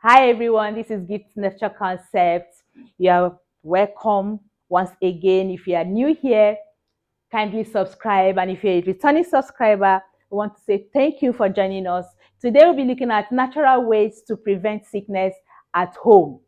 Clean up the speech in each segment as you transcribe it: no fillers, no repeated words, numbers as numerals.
Hi everyone, this is Gift Nature Concept. You are welcome once again. If you are new here, kindly subscribe. And if you're a returning subscriber, I want to say thank you for joining us. Today we'll be looking at natural ways to prevent sickness at home.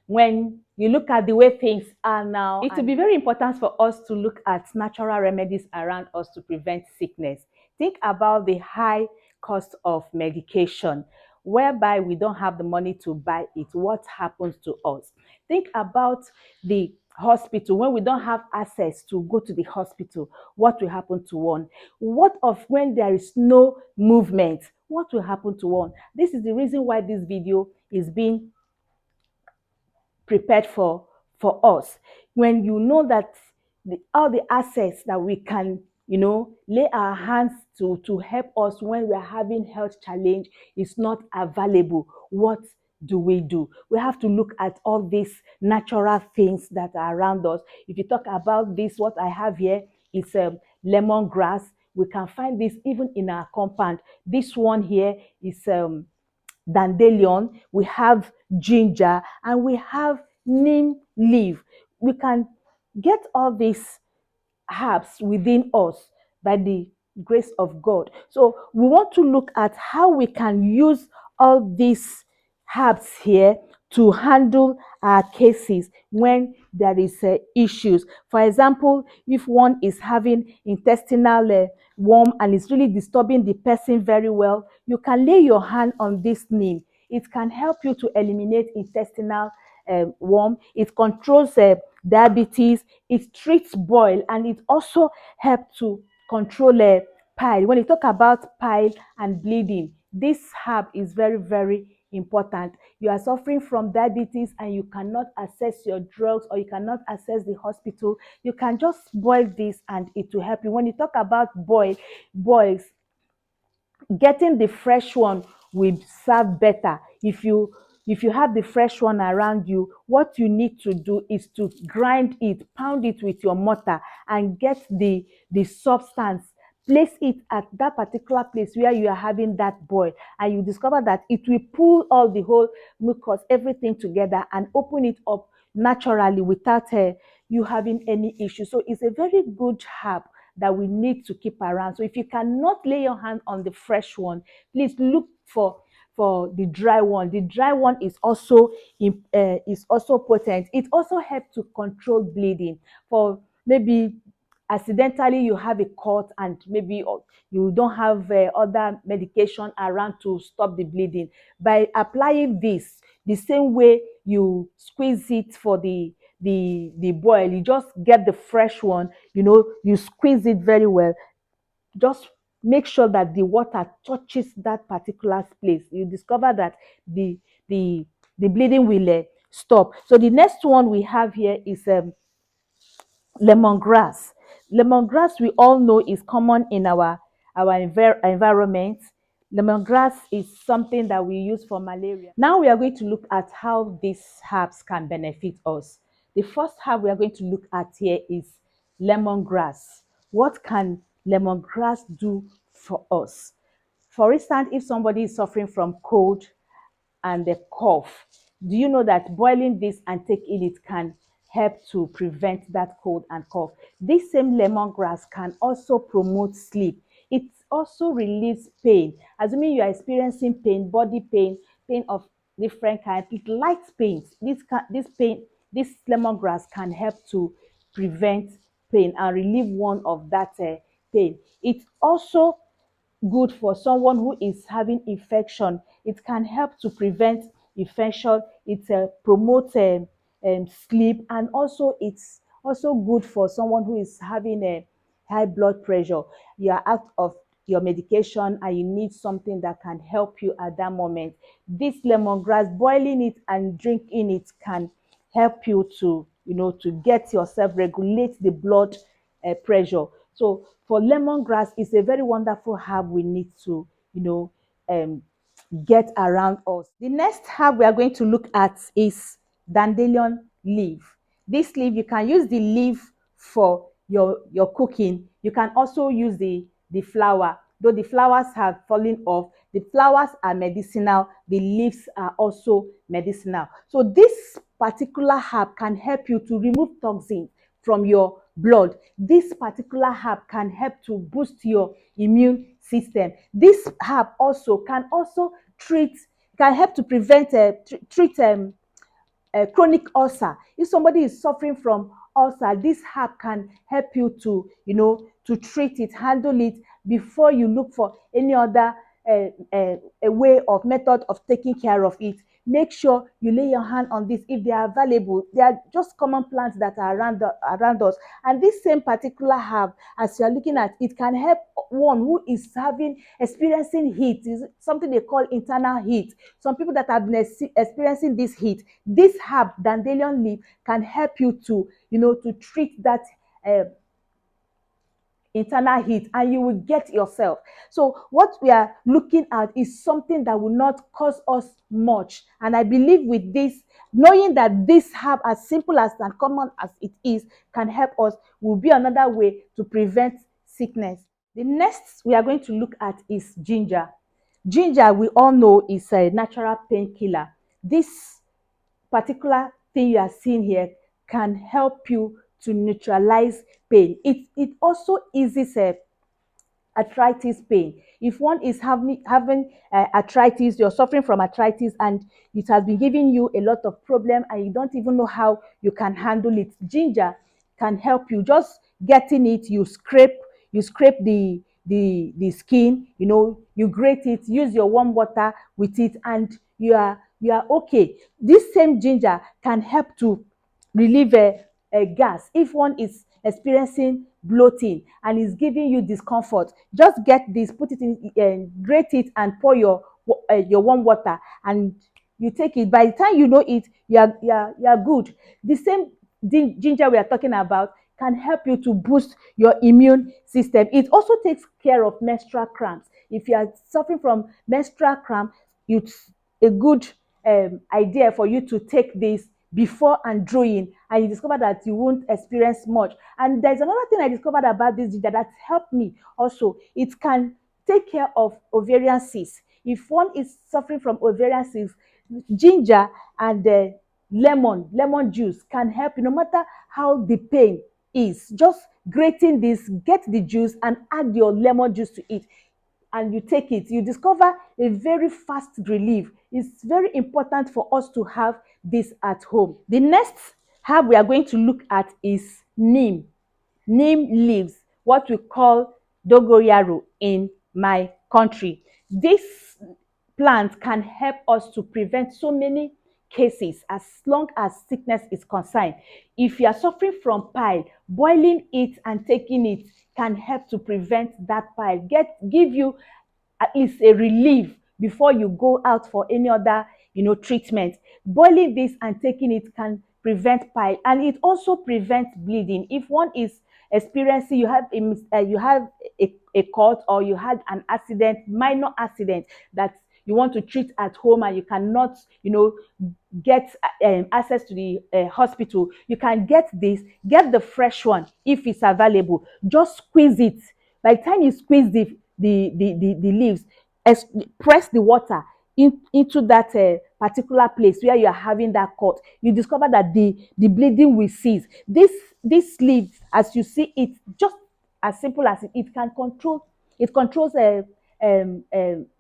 When you look at the way things are now, it will be very important for us to look at natural remedies around us to prevent sickness. Think about the high cost of medication, whereby we don't have the money to buy it. What happens to us? Think about the hospital when we don't have access to go to the hospital. What will happen to one? What of when there is no movement? What will happen to one? This is the reason why this video is being prepared for us. When you know that all the assets that we can lay our hands to help us when we're having health challenge is not available, what do? We have to look at all these natural things that are around us. If you talk about this, what I have here is lemongrass. We can find this even in our compound. This one here is dandelion, we have ginger, and we have neem leaf. We can get all these herbs within us by the grace of God. So we want to look at how we can use all these herbs here to handle our cases when there is issues. For example, if one is having intestinal worm and it's really disturbing the person very well, you can lay your hand on this neem. It can help you to eliminate intestinal worm. It controls diabetes. It treats boil, and it also helps to control pile. When you talk about pile and bleeding, this herb is very, very important. You are suffering from diabetes and you cannot access your drugs, or you cannot access the hospital, you can just boil this and it will help you. When you talk about boils, getting the fresh one will serve better. If you have the fresh one around you, what you need to do is to grind it, pound it with your mortar, and get the substance, place it at that particular place where you are having that boil, and you discover that it will pull all the whole mucus, everything together, and open it up naturally without you having any issue. So it's a very good herb that we need to keep around. So if you cannot lay your hand on the fresh one, please look for the dry one. The dry one is also potent. It also helps to control bleeding. For maybe accidentally you have a cut and maybe you don't have other medication around to stop the bleeding, by applying this the same way you squeeze it for the boil, you just get the fresh one, you squeeze it very well. Just make sure that the water touches that particular place. You discover that the the the bleeding will stop. So the next one we have here is lemongrass. Lemongrass, we all know, is common in our environment. Lemongrass is something that we use for malaria. Now we are going to look at how these herbs can benefit us. The first herb we are going to look at here is lemongrass. What can lemongrass do for us? For instance, if somebody is suffering from cold and the cough, do you know that boiling this and taking it can help to prevent that cold and cough? This same lemongrass can also promote sleep. It also relieves pain. Assuming you are experiencing pain, body pain, pain of different kinds, it light pains. This lemongrass can help to prevent pain and relieve one of that pain. It also good for someone who is having infection. It can help to prevent infection. It promotes sleep, and also it's also good for someone who is having a high blood pressure. You are out of your medication and you need something that can help you at that moment. This lemongrass, boiling it and drinking it, can help you to get yourself regulate the blood pressure. So for lemongrass, it's a very wonderful herb we need to um, get around us. The next herb we are going to look at is dandelion leaf. This leaf, you can use the leaf for your cooking. You can also use the flower, though the flowers have fallen off. The flowers are medicinal, the leaves are also medicinal. So this particular herb can help you to remove toxins from your blood. This particular herb can help to boost your immune system. This herb also treat can help to prevent treat chronic ulcer. If somebody is suffering from ulcer, this herb can help you to, to treat it, handle it before you look for any other a way of method of taking care of it. Make sure you lay your hand on this if they are available. They are just common plants that are around us. And this same particular herb, as you are looking at, it can help one who is experiencing heat. Is something they call internal heat. Some people that have been experiencing this heat, this herb, dandelion leaf, can help you to, to treat that uh, internal heat, and you will get yourself. So what we are looking at is something that will not cause us much. And I believe with this, knowing that this herb, as simple as and common as it is, can help us, will be another way to prevent sickness. The next we are going to look at is ginger. Ginger, we all know, is a natural painkiller. This particular thing you are seeing here can help you to neutralize pain. It also eases arthritis pain. If one is having arthritis, you're suffering from arthritis, and it has been giving you a lot of problem, and you don't even know how you can handle it, ginger can help you. Just getting it, you scrape the skin, you grate it, use your warm water with it, and you are okay. This same ginger can help to relieve a gas. If one is experiencing bloating and is giving you discomfort, just get this, put it in, grate it, and pour your warm water, and you take it. By the time you know it, you are good. The same ginger we are talking about can help you to boost your immune system. It also takes care of menstrual cramps. If you are suffering from menstrual cramp, it's a good idea for you to take this before and during, and you discover that you won't experience much. And there's another thing I discovered about this ginger that helped me also. It can take care of ovarian cysts. If one is suffering from ovarian cysts, ginger and lemon juice can help you, no matter how the pain is. Just grating this, get the juice and add your lemon juice to it, and you take it, you discover a very fast relief. It's very important for us to have this at home. The next herb we are going to look at is neem leaves, what we call dogoyaro in my country. This plant can help us to prevent so many cases as long as sickness is concerned. If you are suffering from pile, boiling it and taking it can help to prevent that pile, give you at least a relief before you go out for any other treatment. Boiling this and taking it can prevent pile, and it also prevents bleeding. If one is experiencing, you have a cut, or you had an accident, minor accident, that you want to treat at home, and you cannot get access to the hospital, you can get the fresh one. If it's available, just squeeze it. By the time you squeeze the leaves, ex- press the water into that particular place where you are having that cut, you discover that the bleeding will cease. This leaf, as you see it, just as simple as it can control, it controls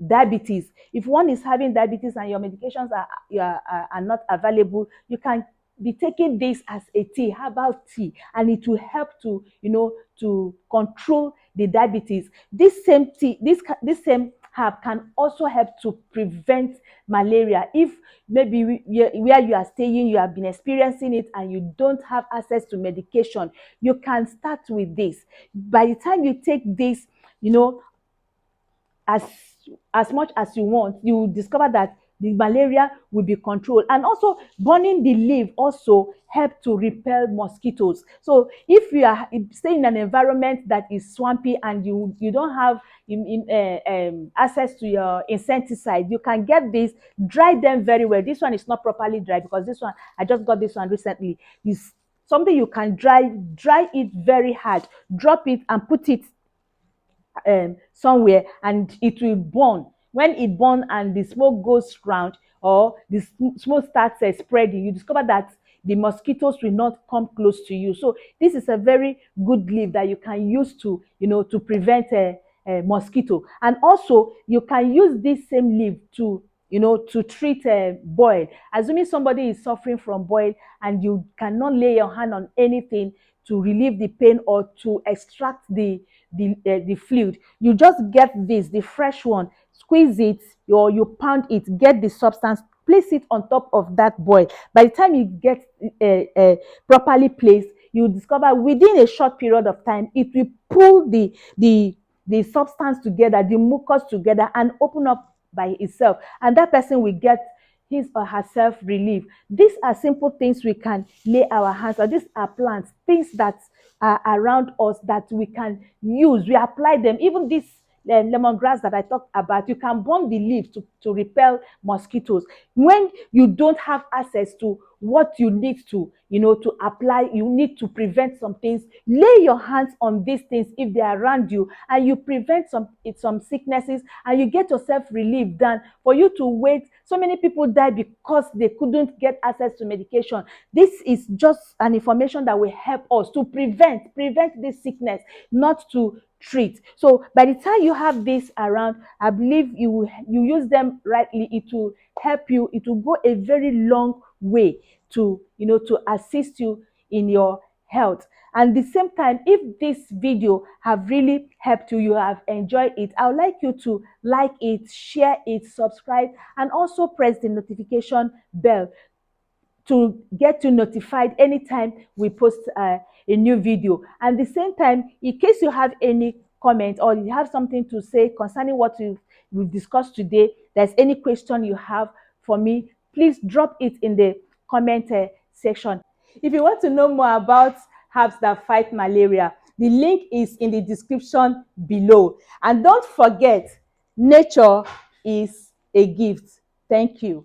diabetes. If one is having diabetes and your medications are not available, you can be taking this as a tea, herbal tea, and it will help to to control the diabetes. This same tea, this same herb can also help to prevent malaria. If maybe where you are staying, you have been experiencing it and you don't have access to medication, you can start with this. By the time you take this, you know as as much as you want, you will discover that the malaria will be controlled. And also, burning the leaf also help to repel mosquitoes. So if you are staying in an environment that is swampy and you don't have access to your insecticide, you can get this, dry them very well. This one is not properly dry, because this one, I just got this one recently. Is something you can dry it very hard, drop it and put it somewhere, and it will burn. when it burns and the smoke goes round, or the smoke starts spreading, you discover that the mosquitoes will not come close to you. So this is a very good leaf that you can use to, to prevent a mosquito. And also you can use this same leaf to, to treat a boil. Assuming somebody is suffering from boil and you cannot lay your hand on anything to relieve the pain or to extract the fluid, you just get this, the fresh one, squeeze it, or you pound it, get the substance, place it on top of that boil. By the time you get properly placed, you discover within a short period of time it will pull the substance together, the mucus together, and open up by itself, and that person will get his or herself relief. These are simple things we can lay our hands on. These are plants, things that are around us that we can use. We apply them. Even this lemongrass that I talked about, you can burn the leaves to repel mosquitoes. When you don't have access to what you need to, to apply, you need to prevent some things, lay your hands on these things if they are around you, and you prevent some sicknesses, and you get yourself relieved. Than for you to wait. So many people die because they couldn't get access to medication. This is just an information that will help us to prevent this sickness, not to treat. So by the time you have this around, I believe you use them rightly, it will help you. It will go a very long way to, to assist you in your health. And the same time, if this video have really helped you, you have enjoyed it, I would like you to like it, share it, subscribe, and also press the notification bell to get you notified anytime we post a new video. And the same time, in case you have any comment or you have something to say concerning what we've discussed today, there's any question you have for me, please drop it in the comment section. If you want to know more about herbs that fight malaria, the link is in the description below. And don't forget, nature is a gift. Thank you.